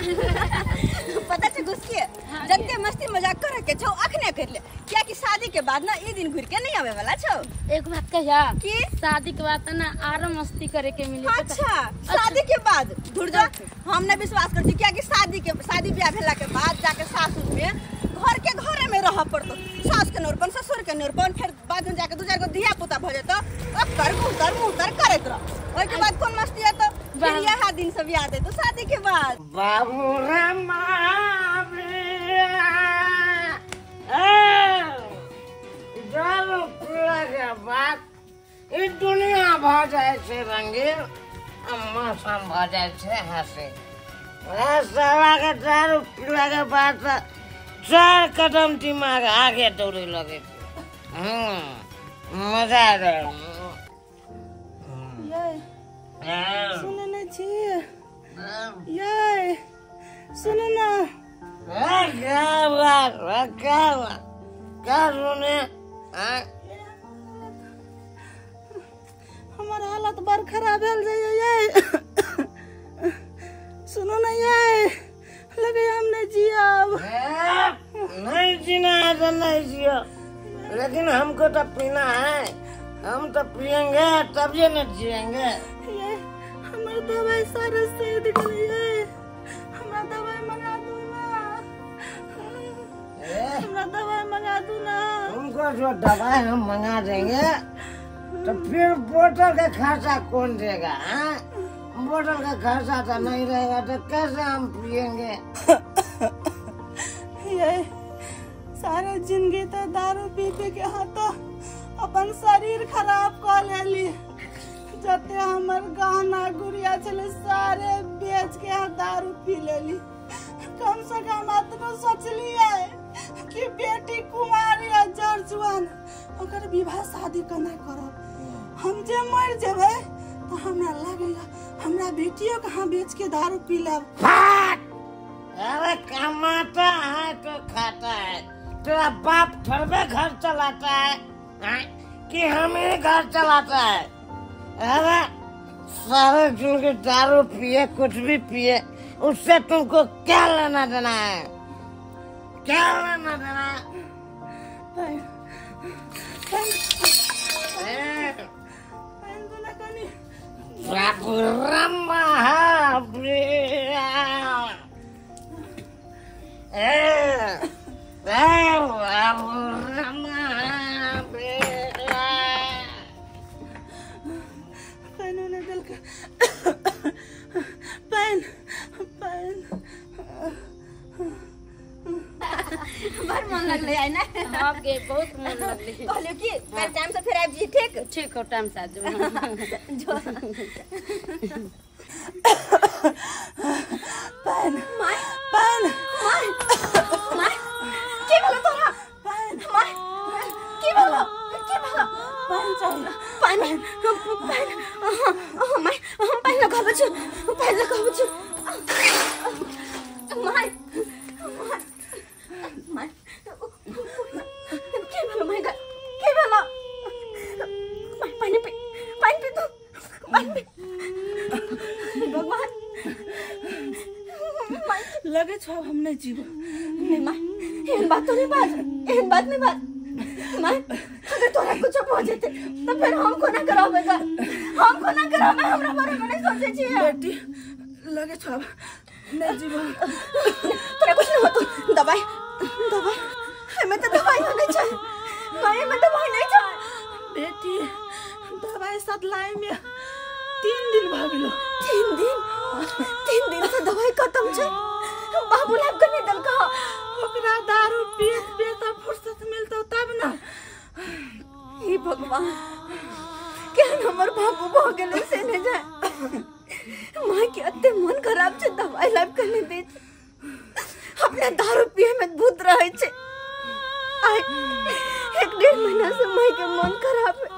पता छे गुस्से जत्ते मस्ती मजाक करे के छौ अखने कर ले क्या कि शादी के बाद ना ई दिन घुर के नहीं आवे वाला छौ। एक बात कहिया कि शादी के बाद ना आरो मस्ती करे के मिली। अच्छा शादी के बाद घुर जा हमने विश्वास कर क्या कि शादी ब्याह भेला के बाद जाके सासुर में घर के घरे में रह पड़तो सास के नोरपन ससुर के नोरपन फिर बाद में जाके दू चार गो धिया पुता भ जतो कर मुहतर करत रह ओइ के बाद कौन मस्ती है तो फिर यह दिन सब याद है तो शादी के बाद बाबू रामा के बाद ई दुनिया भ जाए छे रंगीन मौसम भ जाए छे हंसी सवा के दारू पीला के बाद 4 कदम दिमाग आगे दौड़े लगे मजा आ रहा सुने ना छी ये सुने ना क्या सुने हमार हालत बड़ खराब भेल जाइए सुनो ना ये लगे हम नहीं जियब नहीं जीना है तो नहीं जियो लेकिन हमको तो पीना है हम तो पियेंगे तब ये न जिएंगे। ये हमार दवाई सारे से निकली है हमारा दवाई मंगा दो ना हमारा दवाई मंगा दो ना। तुमको जो दवाई हम मंगा देंगे तो फिर बोतल का खर्चा कौन देगा हाँ? बोतल का खर्चा तो नहीं रहेगा तो कैसे हम पियेंगे। ये सारे जिंदगी तो दारू पी के हाथों अपन शरीर खराब कर लेली जते हमर गहना गुड़िया चले सारे बेच के दारू पी लेली। कम से कम इतना सोचलिए कि बेटी कुमारी है जरजुआन ओकर विवाह शादी करना करब हम जे मर जेबे तो हमरा लगेगा हमरा बेटियों कहाँ बेच के दारू पी लेब। अरे कमाता है तो खाता है तेरा बाप थोड़े घर चलाता है कि हम ही घर चलाता है। अरे सारे दिन के दारू पिए कुछ भी पिए उससे तुमको क्या लेना देना है क्या लेना देना बड़ मन लगले है ना आपके बहुत मन लगले कहलियो कि कल टाइम से फिर आब जी ठीक ठीक हो टाइम से जो पैन माय पैन माय की भेलो तोरा पैन माय की भेलो पैन चाहिए पैन माय पैन लगाबे छु माय माय की भेलो माय की भेलो पानी पी तो पानी पी भगवान लगे छो हम नहीं जीवो नहीं माय एहन बात नहीं बात माय अगर तोरा कुछ हो जेते तो फिर हमको ना कराबे हमरा बारे में नहीं सोचे छी बेटी लगे छो नहीं जीवो तोरा कुछ नहीं होतो दवाई हमें तो दवाई नहीं चाहिए माय में दवाई नहीं चाहिए बेटी दवाई सदलाई में 3 दिन भ गेलो 3 दिन से दवाई खत्म छे बाबू लाभ करने दल कहा ओकरा दारू पिए तो फुर्सत मिलतो तब ना हे भगवान केहन हमर बाबू भ गेले से ने जाए माय के अत्ते मन खराब छे दवाई लाभ करने दे अपने दारू पिए में भूत रहे छे आय 1.5 महीना से माय के मन खराब है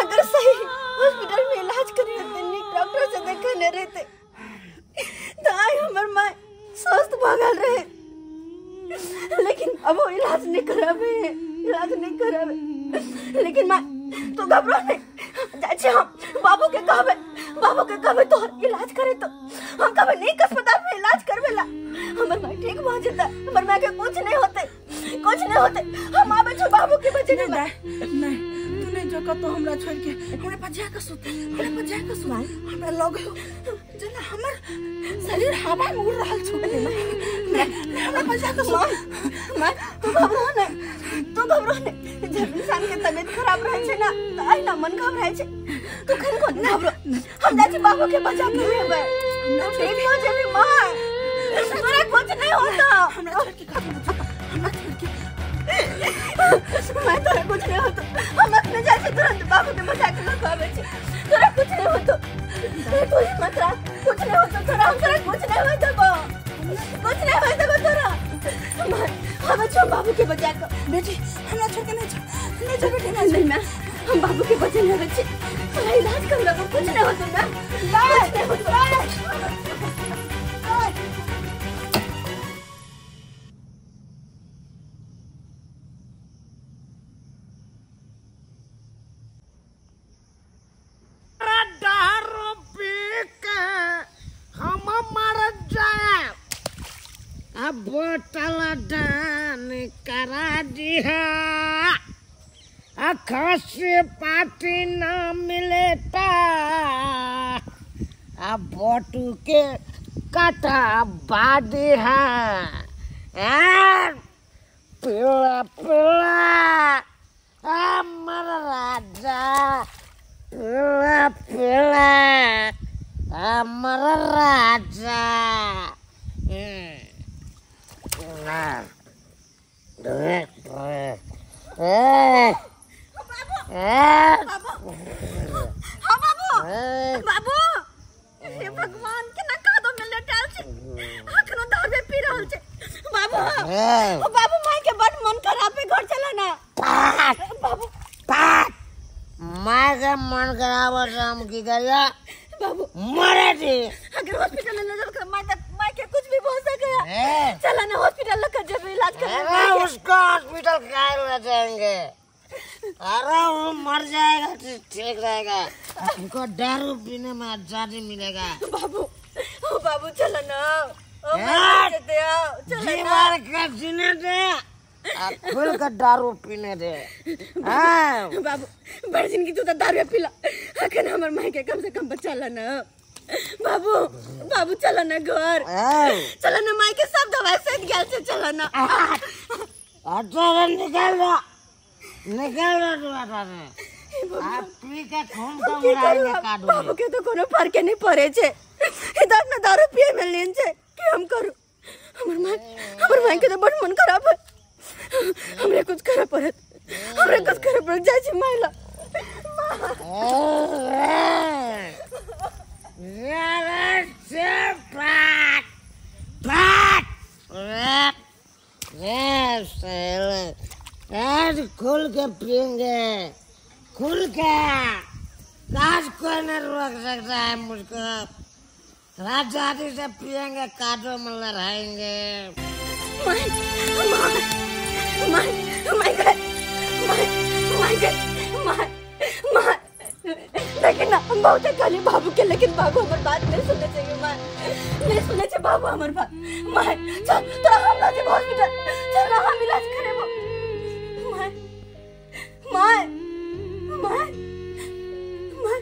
अगर सही हॉस्पिटल में इलाज करे रहते नीक डॉक्टर से देखने रहते तो आय हमर माय स्वस्थ भगल रहे लेकिन अब वो इलाज नहीं करावे लेकिन माय तो घबरा नहीं जाए छे हम बाबू के कहबे तो इलाज करे तो हम कभी नहीं अस्पताल में कतो हमरा छोड़ के हमरा पर जाके सुत हमरा लग जना हमर शरीर हवा में उड़ रहल छौ हमरा पर जाके सुत मां तू घबरो ने जब इंसान के तबीयत खराब रहे छे ना त आई ना मन घबराए छे तू खन को घबरो हम जाके बाबू के बचा के लेबे ठीक हो जेबी मां तोरा कुछ नहीं होता हमरा छोड़ के हमरा छोड़ के मैं तोरा कुछ नहीं होता हम अपने जाके तुरंत बाबू के बचा के लेके आवे छे तोरा कुछ नहीं होता तू मत रख कुछ नहीं होता तोरा हमरा कुछ नहीं होता तोरा हम अच्छा बाबू के बचा के बेटी हमरा छोड़ के नहीं छोड़ बेटी नहीं मैं हम बाबू के बचे नहीं बच्चे थोड़ा इलाज कर लो कुछ नहीं होता ना दारू पी के हम मर जाए अब बोतल दान करा दिया खासी पार्टी न मिले अब बोटू के कटा बादी है पीला पीला अमर राजा पीला पीला अमर राजा बाबू हे भगवान के ना कादो में लेटल छे अखनो दारू पी रहल छे बाबू बाबू माई के बड़ मन खराब पे घर चला ना बाबू माँ के मन खराब हम की करिया बाबू मरे थी अगर हॉस्पिटल में ले जाकर माई के कुछ भी हो सके चला ना हॉस्पिटल लेकर जब इलाज कर उसको हॉस्पिटल क्या ले जाएंगे अरे वो मर जाएगा ठीक रहेगा उनको दारू पीने में आजादी मिलेगा बाबू चलो ना जीवन का जीने दे खुल कर दारू पीने दे बाबू बड़ जिंदगी तू तो दारू पीला अखन हमर माई के कम से कम बचा ला ना बाबू चलो ना घर चलो ना माई के सब दवाई से गेल से चलो ना अच्छा निकाल दो तू आता ने आप पी के खून का उड़ाएंगे काटो बाबू के तो कोनो फर्क नहीं पड़े छे इधर ना दारू पिए में लेन छे कि हम करू हमर माई के तो बड़ मन खराब है हमरे कुछ करे पड़त जाय छी माइला खुल के पियेंगे खुल के काज कोई नहीं रोक सकता है मुझको राजादी से पियेंगे काजों में लड़ाएंगे लेकिन हम बहुत खाली बाबू के लेकिन बाबू हमार बात नहीं सुनने चाहिए माँ नहीं सुनने चाहिए बाबू हमार बात माँ चल तो हम लोग हॉस्पिटल चल हम इलाज करें वो माँ माँ माँ माँ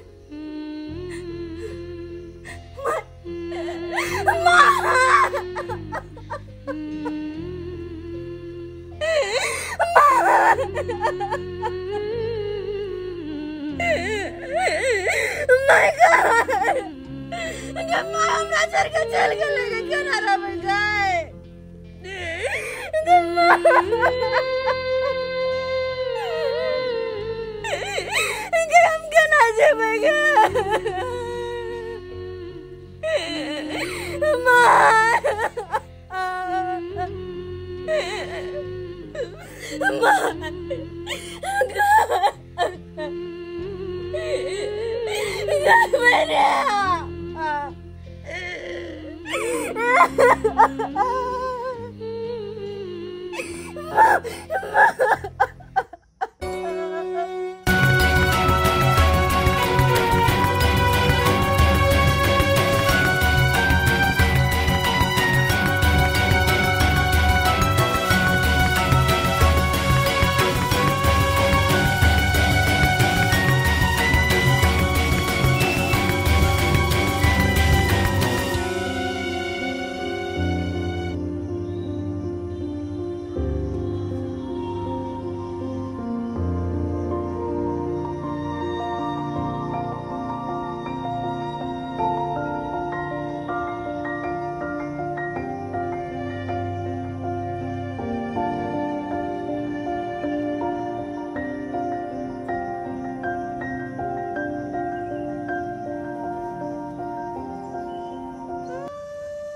माय गॉड जब माँ हमरा चल के लेके क्यों ना रह गए हम क्यों ना जेबेगा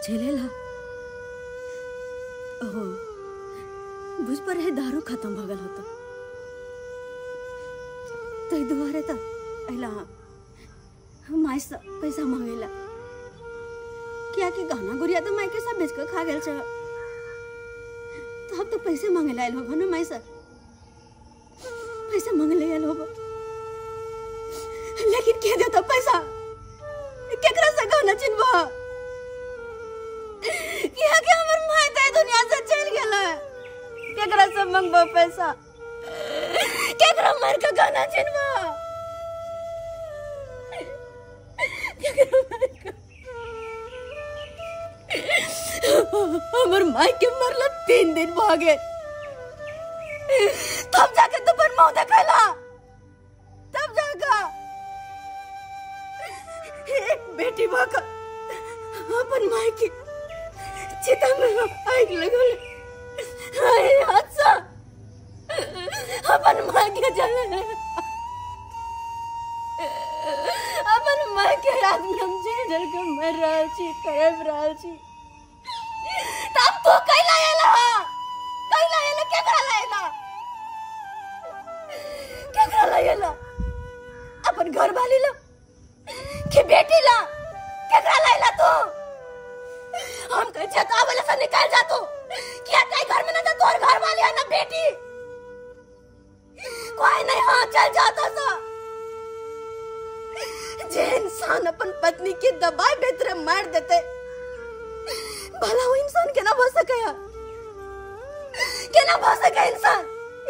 झेलेला ओहो बुझ पर है दारू खत्म भगल होता तो दुआरे तो अला माई से पैसा मांगेला क्या कि गहना गुड़िया तो माई के सब बेच कर खा गेल छ तो अब तो पैसे मांगे लायल होगा ना माई से पैसा मांगे लायल होगा लेकिन क्या देता पैसा केकरा से गहना चिन्हबा क्या कि हमर माई ते दुनिया से चल गेल केकरा से मांगबो पैसा केकरा मार के गहना चिन्हबा केकरा मार के हमर माई के मरला 3 दिन भागे तब जाके तो पर मुंह देखला तब जाके एक बेटी भागा अपन माई की चिता में आग लगल हाय हादसा अपन माई के जले अपन माई के रात में हम जेल के मर रहल छी तड़प रहल छी तब तो कैला एला केकरा लायला अपन घर वाली ला कि बेटी ला केकरा लायला तू हम कह छता वाले से निकल जा तू क्या तेरे घर में ना तो तोर घर वाली है ना बेटी कोई नहीं हाँ चल जाता सा जे इंसान अपन पत्नी की दबाए बेतरे मार देते भला वो इंसान के ना बच सके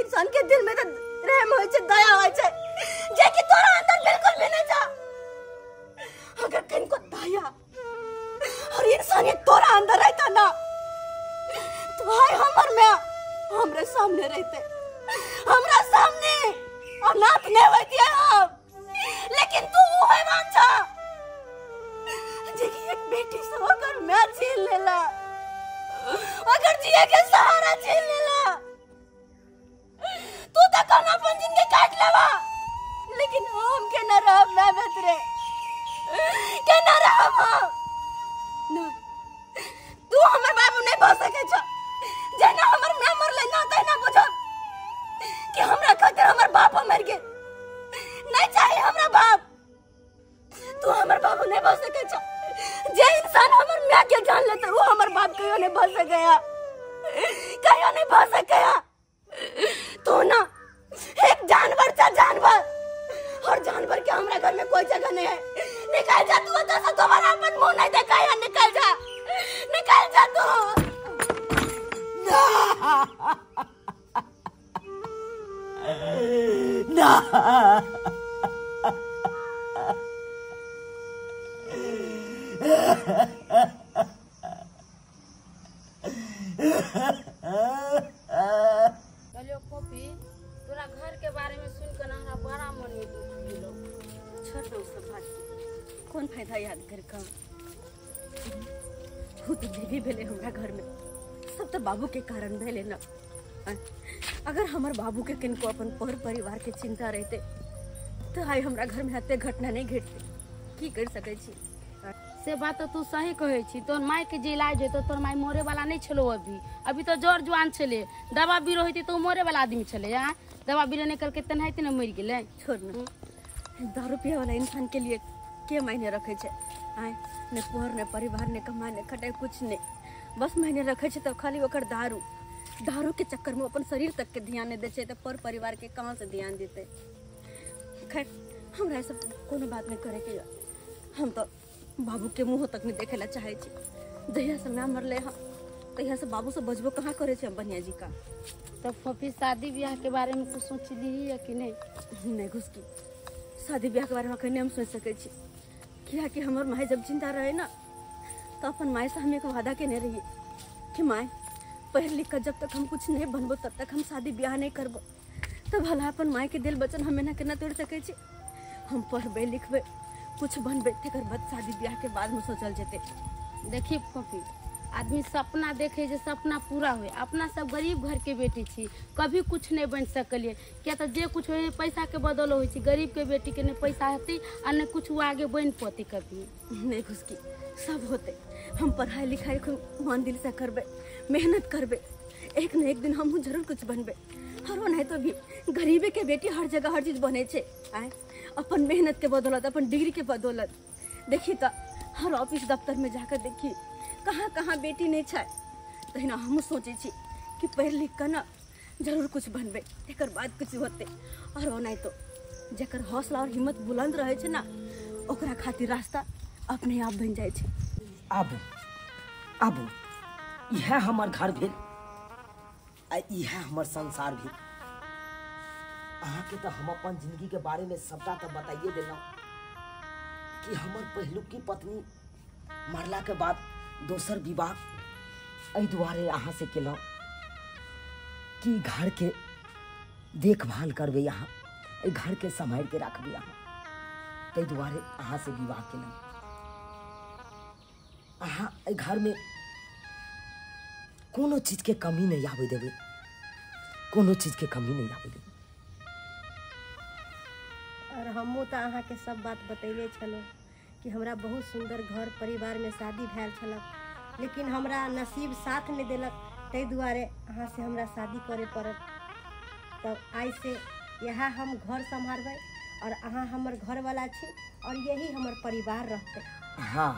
इंसान के दिल में तो रहम होय छे दया होय छे जे कि तोरा अंदर बिल्कुल भी नहीं जा अगर किनको दया और इंसानियत तोरा अंदर रहता ना तो हाय हमर में हमरे सामने रहते हमरा सामने अनाथ नहीं होती है लेकिन तू है वांछा जे कि एक बेटी से होकर मैं छीन लेला अगर जिए के सहारा छीन लेला तू तो कौन अपन जिंदगी काट लेवा लेकिन हम के न रहब ना बेतरे के न रहब ना तू हमर बाबू नहीं बच सके छ जेना हमर मैं मरले ना तै ना बुझ कि हमरा खातिर हमर बाप मर गए नहीं चाहिए हमरा बाप तू हमर बाबू नहीं बच सके छ जे इंसान हमर मां के जान लेता वो हमर बाप कहियो नहीं बच सकेया कहियो नहीं बच सकेया तो ना एक जानवर था जानवर और जानवर के हमरा घर में कोई जगह नहीं है निकल जा तू तो से दोबारा अपन मुंह नहीं दिखाया निकल जा तू ना चलो पपी तोरा घर के बारे में सुन के ना हमरा बड़ा मन में दुख भेलो छोड़ सब बात कौन फायदा याद कर का वो तो देवी भेले हमरा घर में सब तो बाबू के कारण भेले ना अगर हमार बाबू के किनको अपन पर परिवार के चिंता रहते तो आई हमरा घर में हत्या घटना नहीं घटते की कर सके छी से बात तो तू सही कहे छी तोर माई के जे इलाज है तो तोर माई मोरे वाला नहीं छलो अभी तो जोर जवान छले दवा बीरो होती तो मोरे वाला आदमी छले यार दवा बीरो निकल के तनहाइते न मर गेले छोड़ ना दारू पिए वाला इंसान के लिए के मायने रखे छे आए ने पोर ने परिवार ने कमाए ने खटे कुछ नहीं बस मायने रखे छे तो खाली ओकर दारू के चक्कर में अपन शरीर तक के ध्यान नहीं दे छे तो पर परिवार के कहां से ध्यान देते खैर हमरा सब कोनो बात नहीं करे के हम तो बाबू के मुंह तक नहीं देखेला चाहे छी जहिया से मैं मरले हम तहिया से बाबू से बजबो कहाँ करे छे बनिया जी का तो पपी शादी ब्याह के बारे में कुछ सोच ली है कि नहीं घुसकी शादी ब्याह के बारे में कहीं हम सोच सके छी क्या कि हमार माई जब जिंदा रहे ना तो अपन माई से हमें वादा के नहीं रही कि माई पढ़ लिख कर जब तक हम कुछ नहीं बनबो तब तक हम शादी ब्याह नहीं करबो तब भला अपन माई के दिल वचन हमें ना केना तोड़ सके छी हम पढ़बे लिखबे कुछ बनबे तेकर बाद शादी ब्याह के बाद में सोचल जेते देखी पपी आदमी सपना देखे जे सपना पूरा हुए। अपना सब गरीब घर के बेटी छी, कभी कुछ नहीं बन सकलिए। क्या तो जे कुछ हो पैसा के बदल हो, गरीब के बेटी के नहीं पैसा होती और नहीं कुछ वो आगे बन पाती कभी। नहीं खुशकी, सब होते। हम पढ़ाई लिखाई खूब मन दिल से करबे, मेहनत करबे, एक न एक दिन हम जरूर कुछ बनबे। और वो नहीं तो भी गरीबे के बेटी हर जगह हर चीज बने छे। आए अपन मेहनत के बदौलत, अपन डिग्री के बदौलत देखिए तो हर ऑफिस दफ्तर में जाकर देखिए कहाँ कहाँ बेटी नहीं छे। तहिना हम सोचे छी कि पढ़ लिख कर ना जरूर कुछ बनबे, एक बाद कुछ होते। और वो नहीं तो जकर हौसला और हिम्मत बुलंद रहे छे ना, ओकरा खातिर रास्ता अपने आप बन जाए छे। आबू आबू, यह हमार घर भेल, यह हमार संसार भेल। अहाँ के तो हम अपन जिंदगी के बारे में सबटा तो बताइए देना कि हमार पहिलुकी पत्नी मरला के बाद दोसर विवाह एहि दुआरे अहाँ से केलौं कि घर के देखभाल करबे, यहाँ एहि घर के संभाल के रखबे यहाँ, ताहि दुआरे अहाँ से विवाह केलौं। अहाँ एहि घर में कोनो चीज के कमी नहीं आवे देवे, कोनो चीज के कमी नहीं आवे देवे। और हमहूँ तो अहाँ के सब बात बतैले छलो कि हमरा बहुत सुंदर घर परिवार में शादी भेल छलक, लेकिन हमरा नसीब साथ नहीं देलक, ताहि दुआरे अहाँ से हमरा शादी करे पड़ल। तब आज से यहाँ हम घर संभालबै और अहाँ हमर घर वाला छी और यही हमर परिवार रहते। हाँ,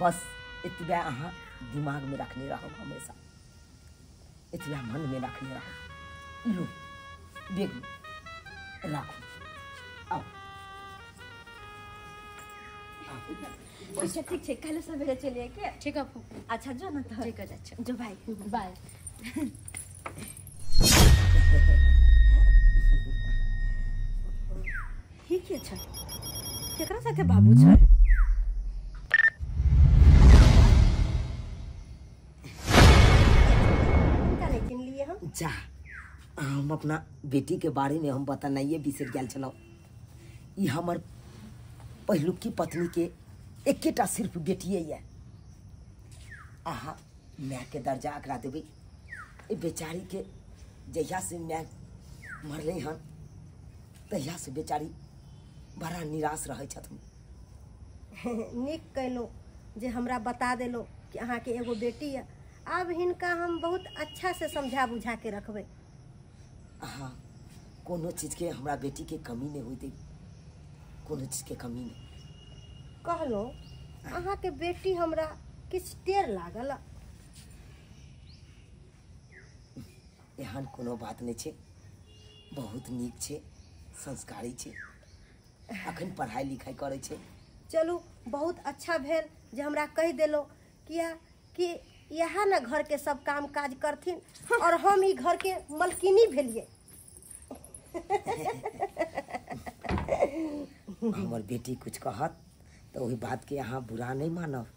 बस इतबा अहाँ दिमाग में रखने रहो, हमेशा इतबा मन में रखने रहो। लो बेग रखो, आओ। अच्छा ठीक है, कल सवेरे चलिए क्या? ठीक है फूफू। अच्छा जो ना तो ठीक है, अच्छा जो भाई बाय। ही के छ केकरा साथे बाबू छ? नहीं चिन लिए हम। जा, हम अपना बेटी के बारे में हम बताइए बिसर गया छलौं। ई हमर पहिलुकी पत्नी के एकेटा सिर्फ बेटिए ये। अहाँ माय के दर्जा एकरा देबै। ए बेचारी के जहिया से माय मरले हन तहिया से बेचारी बड़ा निराश रहे छथिन। नीक कैलो जे हमरा बता देलो कि अहाँ के एगो बेटी है। अब हिनका हम बहुत अच्छा से समझा बुझा के रखबै। हाँ, कोनो चीज के हमरा बेटी के कमी नहीं होते, कोनो चीज के कमी नहीं। कहलो अहाँ के बेटी हमरा किछ टेर लागल। एहन कोनो बात नहीं छे, बहुत नीक छे, संस्कारी छे, अखन पढ़ाई लिखाई करे छे। चलू बहुत अच्छा भेल जे हमरा कह देलो किया कि यहाँ न घर के सब काम काज करथिन और हम ही घर के मलकिनी भेलिए। हमर बेटी कुछ कहत तो वही बात के यहाँ बुरा नहीं मानब।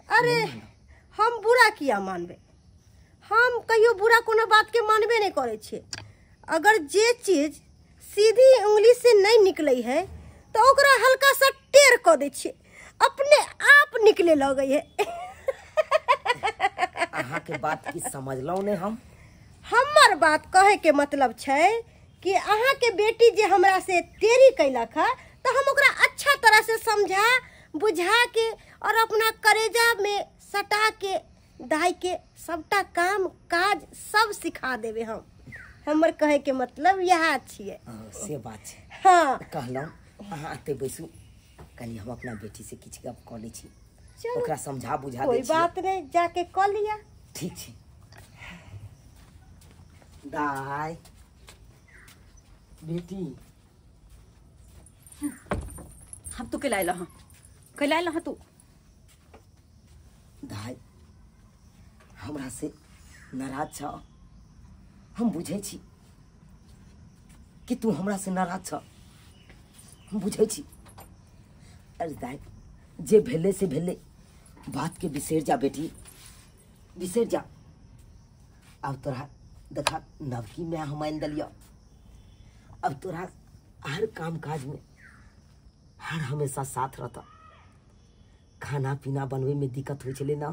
अरे हम बुरा किया मानबे? हम कहियो बुरा कोनो बात के मानबे नहीं करे छे। अगर जे चीज सीधी उंगली से नहीं निकले है तो ओकरा हल्का सा टेर कर दे छे, अपने आप निकले लगे है। अहाँ के बात की समझलौ ने हम? हमर बात कहे के मतलब छे कि अहाँ के बेटी जे हमरा से तेरी कैलक है तो हम ओकरा अच्छा तरह से समझा बुझा के और अपना करेजा में सटा के दाई के सबटा काम काज सब सिखा देवे हम। हमर कहे के मतलब यह छिए। से बात छे। हाँ कहलौं अहाँ आते बैसू, कनी हम अपना बेटी से किछ गप कऽ लै छी, चलो ओकरा समझा बुझा कोई दे छी। बात नहीं, जाके कह लिया। ठीक छे। दाई बेटी हम तो कैलाइला हां, कैलाइला हां तू। दाई हमरा से नाराज छ, हम बुझे छी कि तू हमरा से नाराज छ, हम बुझे छी। अरे दाई जे भेले से भेले, बात के बिसर जा बेटी, बिसर जा। अब तोरा देखा नवकी में हम आइन दलिया, अब तोरा हर काम काज में हर हमेशा साथ रहता। खाना पीना बनवे में दिक्कत हो चले ना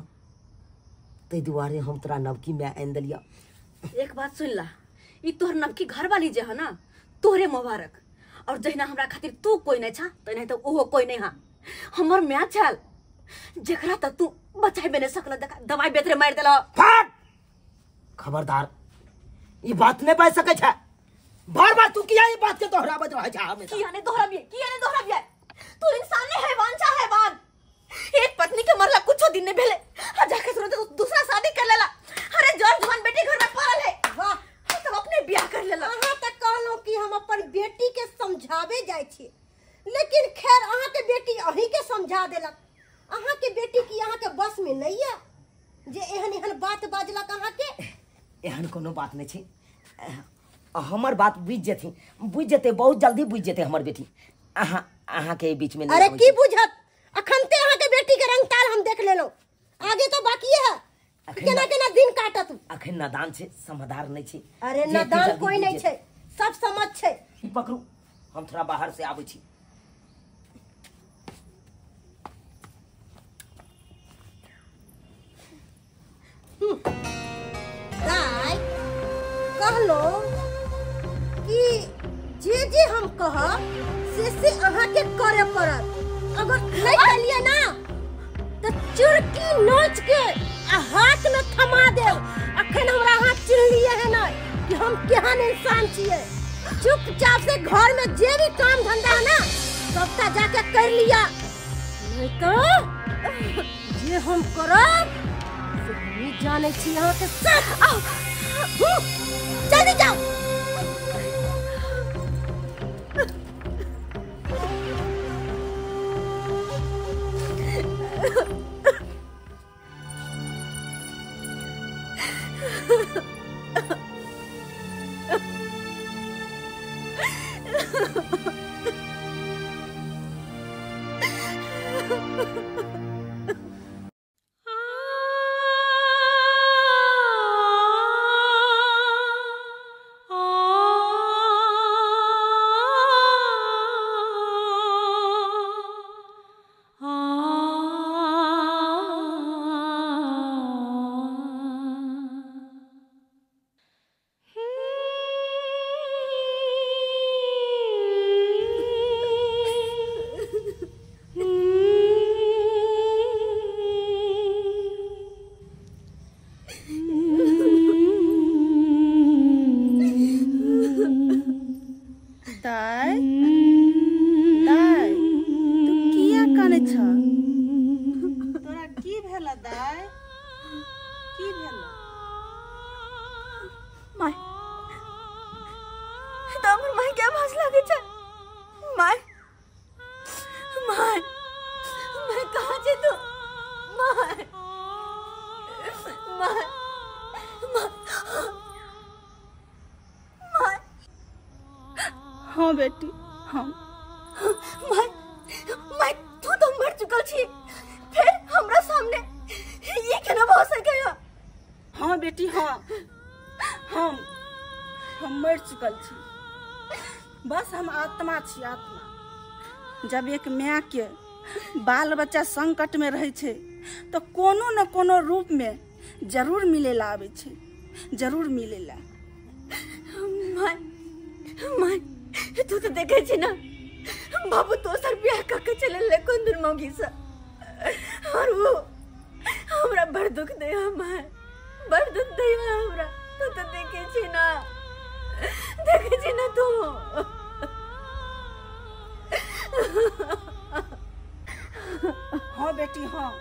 ते दुआरे हम तोरा नवकी में आन दिलिया। एक बात सुन ला, ई तोहर नवकी घर वाली जे है ना, तोहरे मुबारक। और जहिना हमरा खातिर तू कोई नहीं छा, तहिना तो ओहो कोई नहीं हा। हमर म्या चल जेकरा त तू बचाई नहीं सकल, दवाई बेतरे मार देला। फट! खबरदार, ये बात नहीं बच सके छे। बार बार तू किया ये बात के दोहरावत रह जा हमेशा। किया ने दोहराबिए तू इंसान ने हैवान छा हैवान। एक पत्नी के मरला कुछ दिन ने भेले, आ जाके तुरंत दूसरा शादी कर लेला। अरे जन धन बेटी घर में पड़ल है, वाह तब अपने ब्याह कर लेला। अहाँ तक कहलो कि हम अपन बेटी के समझावे जाय छी, लेकिन खैर अहाँ के बेटी अही के समझा देलक। अहाँ के बेटी की अहाँ के बस में नहीं है जे एहन एहन बात बाजलक अहाँ के। एहन कोनो बात नहीं छी, हमर बात बुझ जेते बहुत जल्दी बुझ जेते हमर बेटी। अहाँ के बीच में अरे की बुझत, अखनते अहाँ के बेटी के रंग तार हम देख लेलो, आगे तो बाकी है। केना केना दिन काटत अखन नादान छे, समझदार नहीं छी। अरे नादान कोई नहीं छे, सब समझ छे। पकड़ू, हम थोड़ा बाहर से आबै छी। दाई कहलो कि जे हम कह से अहाँ के करे पड़त। अगर नहीं करिए ना तो चुरकी नोच के हाथ में थमा दे। अखन हमरा हाथ चिन्ह लिए है ना कि हम केहन इंसान छिए। चुपचाप से घर में जे भी काम धंधा है ना सबटा जाके कर लिया, नहीं तो जे हम करब से हम जाने छी यहाँ के साथ। जल्दी जाओ। हाँ बेटी, हाँ मैं तू तो मर चुकल छी, फिर हमरा सामने ये केना भ सकैया? हाँ बेटी, हाँ हम मर चुकल छी। बस हम आत्मा छी, आत्मा। जब एक माँ के बाल बच्चा संकट में रहे छे तो कोनो न कोनो रूप में जरूर मिलेला आवे छे, जरूर मिलेला। माय तू तो देखे छी ना, बाबू तो सर ब्याह करके चले ले कुंदन मौगी से, और वो हमरा बड़ दुख दे, माय बड़ दुख दे हमरा। तू तो देखे छी ना तू। हाँ बेटी, हाँ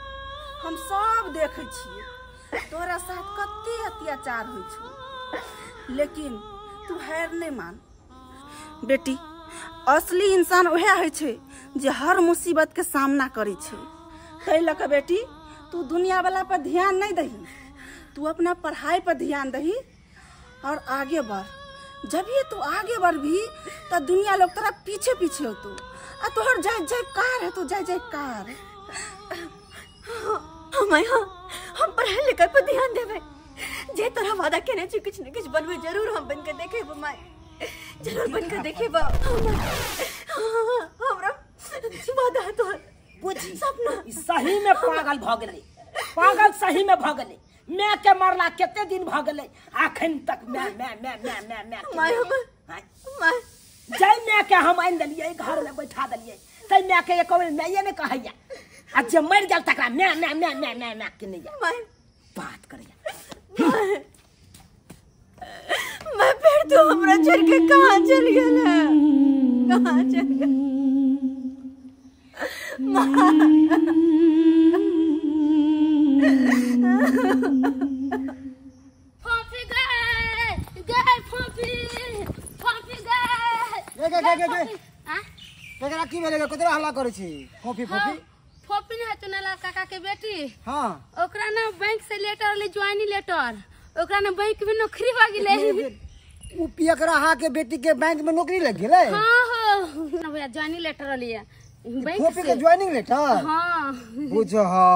हम सब देखे छिए तोरा साथ कते अत्याचार होइ छौ, लेकिन तू हार नहीं मान। बेटी, असली इंसान वह है छे जे हर मुसीबत के सामना करे छे। तै लक बेटी तू दुनिया वाला पर ध्यान नहीं दही, तू अपना पढ़ाई पर ध्यान दही और आगे बढ़। जब ये तू आगे बढ़ भी तो दुनिया लोग तेरा पीछे पीछे हो तू, और तोहर जय जयकार है, तू जय जयकार। हम पढ़ाई लिखाई पर ध्यान देवे, जे तोरा वादा केने छी कुछ न कुछ बनवे जरूर हम बन के देखे माय, जरूर बन के देखे बा। हमरा वादा तो बुझी सपना सही में पागल भ गेलै, पागल सही में भ गेलै। मैं के मरला कितने दिन भ गेले अखन तक मैं माय हम माय जय मैं के हम आन दलिए घर में बैठा दलिए तै मैं के एको बेर मैं ने कहैया आ जे मर गेल तकरा मैं के नहीं माय बात करिया मैं फिर तो हमरा छोड़ के कहां चल गेल है कहां चल गेल फॉफी गए फॉफी गए केकरा की भेले कतरा हल्ला करे छी फोफी फोफी ने चुनला काका के बेटी हां ओकरा ना बैंक से लेटर ले ज्वाइनिंग लेटर ओकरा ना बैंक में नौकरी भ गेले उ पियकरा हा के बेटी के बैंक में नौकरी लग गेले हां हो ना भैया ज्वाइनिंग लेटर लिया बैंक फोफी के ज्वाइनिंग लेटर हां बुझो हा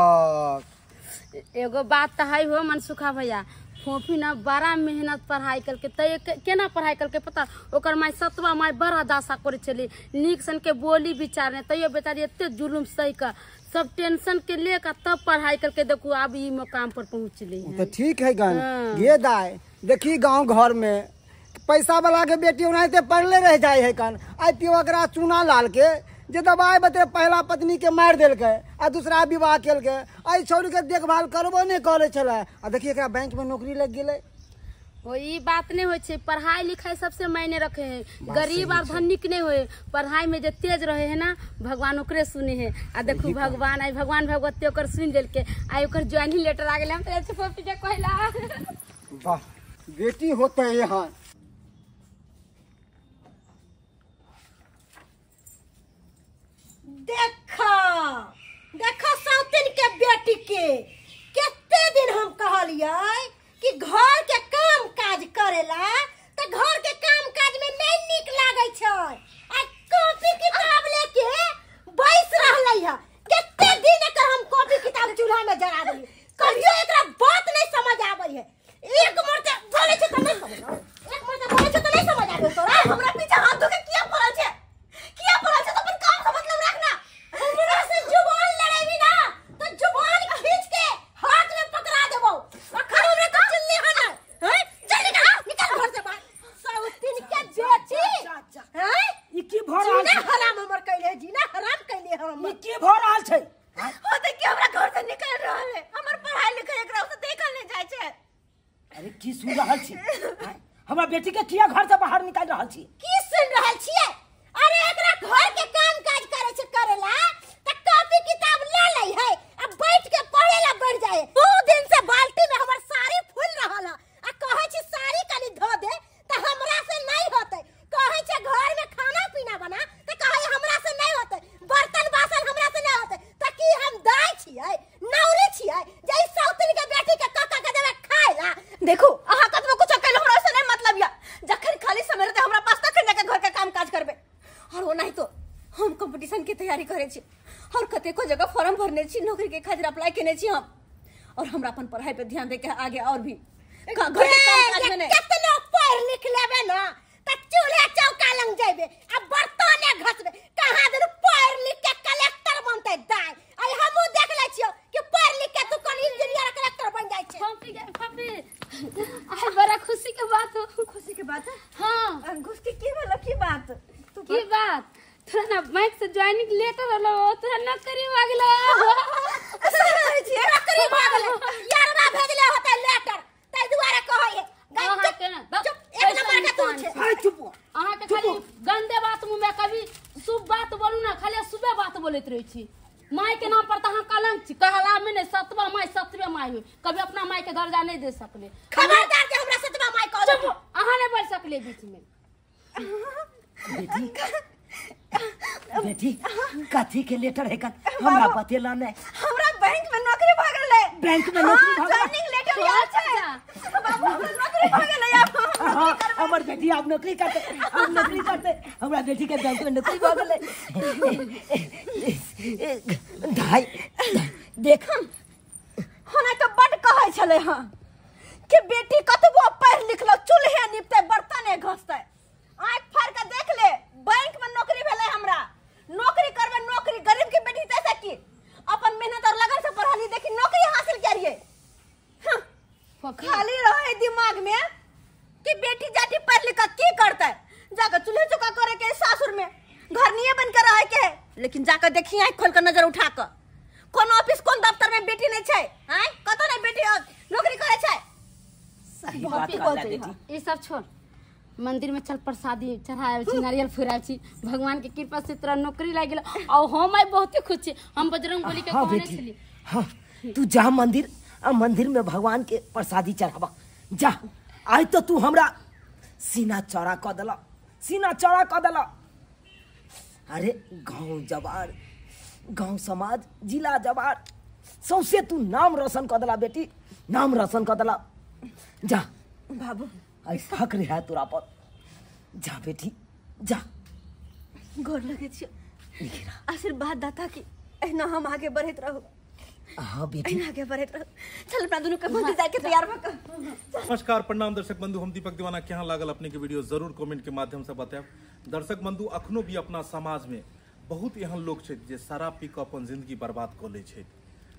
एगो बात त है हो मनसुखा भैया फोफी ना बड़ा मेहनत पढ़ाई करके तय केना पढ़ाई करके पता ओकर माय सतवा माय बड़ा दासा करे चली नीक सन के बोली विचार ने तैयो बेचारी एते जुलुम सही का सब टेंशन के लेकर तब पढ़ाई करके देखो अब ई मकाम पर पहुंचली तो ठीक है गान ये दाय देखी गांव घर में पैसा वाला के बेटी उनाते पढ़ले रह जाए है कान आई पियकरा चूना लाल के जे दबाई बते पहला पत्नी के मार देल के आ दूसरा विवाह केल के आई छोड़ के देखभाल करबो नहीं करे छले आ देखिए एकरा बैंक में नौकरी लग गेले ओ ई बात नहीं होय छे पढ़ाई लिखाई सबसे मायने रखे है गरीब और धनिक नहीं होए पढ़ाई में जे तेज रहे है ना भगवान ओकरे सुने है आ देखो भगवान आई भगवान भगवती ओकर सुन देल के आई ओकर ज्वाइनिंग लेटर आ गेले हम त ऐसे फोफी के कहला वाह बेटी होते है यहाँ देखो सौतिन के बेटी के कितने दिन हम कहलिए कि घर के काम काज करेला तो घर के काम काज में नहीं निक लागे छै आ कॉपी किताब लेके बैस रहलै है कितने दिन के हम कॉपी किताब चूल्हा में जरा देली कहियो एकरा बात नहीं समझ आबै है एक मरते बोले छै त नहीं समझ एक मरते बोले छै त नहीं समझ आबै तोरा हमरा पीछे हाथ धो के किया पड़ल छै तो अपन काम का मतलब रखना हमरा से जुबान लड़ेबी ना तो जुबान खींच के हाथ में पकड़ा देबो अखन हमरे तो चिल्ली है ना हैं जल्दी निकल घर से बाहर सौतिन के बेटी हैं ई की भ रहल जीना हराम हमर कइले जीना हराम कइले हम ई की भ रहल छै हो त कि हमरा घर से निकल रहल है हमर पढ़ाई लिखाई एकरा से देखल नहीं जाय छै अरे की सुन रहल छी हमरा बेटी के किया घर से बाहर निकाल रहल छी की सुन रहल छियै अरे एकरा घर के काम काज करे छै करेला त कॉपी किताब ले लै है अब बैठ के पढ़ेला बैठ जाए दो दिन से बाल्टी में हमर साड़ी फूल रहल आ कहै छी साड़ी कनी धो दे त हमरा से नहीं होतै कहै छै घर में खाना पीना बना त कहै हमरा से नहीं होतै बर्तन बासन हमरा से नहीं होतै त की हम दाई छियै नौरी छियै जे सौतिन के बेटी के कक्का के देबे खाइला देखो अहा कतबो कुछ कहलो हमरा से नहीं मतलब या जखन खाली समय रहते हमरा पास तखन जाके घर के काम काज करबे और वो नहीं तो हम कंपटीशन की तैयारी करे छी और कतेको जगह फॉर्म भरने छी नौकरी के खातिर अप्लाई केने छी हम और हमरा अपन पढ़ाई पे ध्यान दे के आगे और भी घर के काम काज में कितना पढ़ लिख लेबे ना त चूल्हे चौका लंग जेबे अब बर्तने घसबे कहां दिन पढ़ लिख के कलेक्टर बनते दाई आई हमहु देख ले छियो कि पढ़ लिख के तू कोन इंजीनियर कलेक्टर बन जाय छै फोफी आई बड़ा खुशी के बात हो खुशी के बात है हां खुशी की वाला की बात की बात तोरा ना बैंक से ज्वाइनिंग लेटर हलो तोरा नौकरी भ गेलो नौकरी भ गेले यारवा भेजले होते लेटर तै दुआरे कहै अहाँ के ना एक नंबर के तू छै हाय चुप अहाँ के खाली गंदे बात मुंह में कभी शुभ बात बोलू ना खाली शुभ बात बोलत रही छी माय के नाम पर त अहाँ कलंक छी कहला में ने सतवा माय हुई कभी अपना माय के दर्जा नहीं दे सकले खबरदार के हमरा सतवा माय कहलो चुप अहाँ नहीं बोल सकले बीच में बेटी कथी के लेटर है कन हमरा बतेला नहीं हमरा बैंक में नौकरी भ गेलै बैंक में नौकरी भ गेलै ज्वाइनिंग लेटर याद छै बाबू हमरा नौकरी भ गेलै अब हमर बेटी अब नौकरी करते हमरा बेटी के बैंक में नौकरी भ गेलै ढाई देखम होना तो बड कहै छले हां कि बेटी कतबो पढ़ लिख लो चूल्हे निपते बर्तने घसते आंख फाड़ के देख ले बैंक में नौकरी भेले हमरा नौकरी करबे नौकरी गरीब की बेटी तैसे की अपन मेहनत और लगन से पढ़ली देखी नौकरी हासिल करिए खाली रहे दिमाग में कि बेटी जाती पढ़ लिख की करता है, जाकर चूल्हे चौका करे के सासुर में घर नहीं बन कर रहे के, लेकिन जाकर देखिए आँख खोल कर नजर उठा कर कौन ऑफिस कौन दफ्तर में बेटी नहीं छे, हैं कतो नहीं बेटी नौकरी करे छे। सही बात कहला बेटी। ये सब छोड़, मंदिर में चल प्रसादी चढ़ाए छी, नारियल फुराए छी, भगवान के कृपा से तोरा नौकरी लाग गेल और हम आई बहुत खुश छी। हम बजरंगबली के कहने छली हाँ तू जा मंदिर मंदिर में भगवान के प्रसादी चढ़ावा जा। आज तो तू हमरा सीना चौड़ा क देला, सीना चौड़ा क देला। अरे गांव जवार, गांव समाज, जिला जवार सौसे तू नाम रोशन क देला बेटी, नाम रोशन क देला। जा बाबू ऐसा हक रहा तोरा पर, जा बेटी जा। गोर लगे छी, आशीर्वाद दाता की एना हम आगे बढ़त रहो। हाँ बेटी आगे बढ़त रहो। चल अपना दोनों के मंदिर जाके तैयार भक। नमस्कार प्रणाम दर्शक बंधु, हम दीपक दीवाना केहन लागल अपने के वीडियो जरूर कमेंट के माध्यम से बताएब। दर्शक बंधु अखनो भी अपना समाज में बहुत एहन लोग छै जे शराब पी के अपन जिंदगी बर्बाद क लै छै।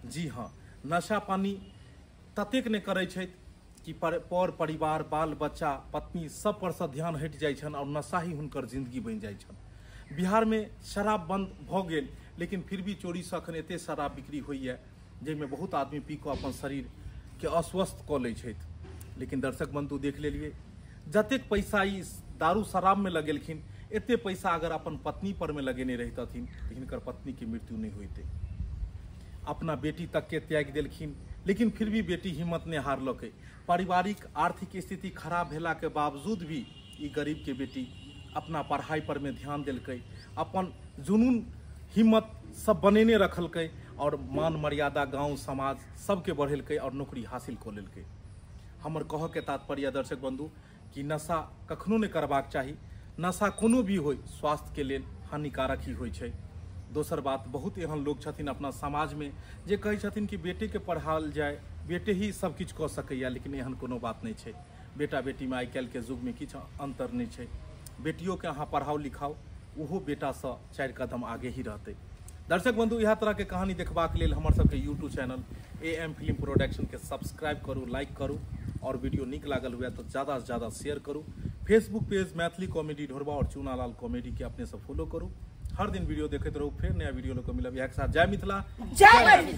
जी हाँ, नशा पानी ततेक ने करै छै कि पर परिवार, बाल बच्चा, पत्नी सब पर से ध्यान हटि जाइ छन और नशा ही हुनकर जिंदगी बनि जाइ छन। बिहार में शराब बंद भ गेल, लेकिन फिर भी चोरी से अखन एते शराब बिक्री होइए जाहिमे बहुत आदमी पी के अपन शरीर के अस्वस्थ क लै छथि। लेकिन दर्शक बंधु देख लेलिए जतेक पैसा ई दारू शराब में लगेलखिन, एते पैसा अगर अपन पत्नी पर में लगेने रहितथिन तो हिनकर पत्नी की मृत्यु नहीं होइते। अपना बेटी तक के त्याग देलखिन, लेकिन फिर भी बेटी हिम्मत ने हारलकै। पारिवारिक आर्थिक स्थिति खराब भेला के बावजूद भी ई गरीब के बेटी अपना पढ़ाई पर में ध्यान देलकै, अपन जुनून हिम्मत सब बनेने रखलकै और मान मर्यादा गांव समाज सबके बढ़ेलकै और नौकरी हासिल कऽ लेलकै। हमर कहऽ के तात्पर्य दर्शक बंधु कि नशा कखनो नहीं करबाक चाही। नशा कोनो भी होय स्वास्थ्य के लेल हानिकारक ही होय छै। दोसर बात, बहुत एहन लोग छथिन अपना समाज में जे कहै छथिन कि बेटे के पढ़ाओल जाए, बेटे ही सब किछु कऽ सकैया, लेकिन एहन कोनो बात नहीं छै। बेटा बेटी में आइ काल्हि के युग में किछु अंतर नहीं छै। बेटियों के अहाँ पढ़ाओ लिखाओ, ओहो बेटा से 4 कदम आगे ही रहते। दर्शक बंधु यह तरह के कहानी देखबाक लेल हमर सबके YouTube channel AM film production के सब्सक्राइब करू, लाइक करू और वीडियो निक लागल हुए तो ज़्यादा से ज़्यादा शेयर करू। फेसबुक पेज मैथिली कॉमेडी ढोरबा और चूनालाल कॉमेडी के अपने से फॉलो करू। हर दिन वीडियो देखते रहो, फिर नया वीडियो लोग को मिलब। एक साथ जय मिथिला, जय।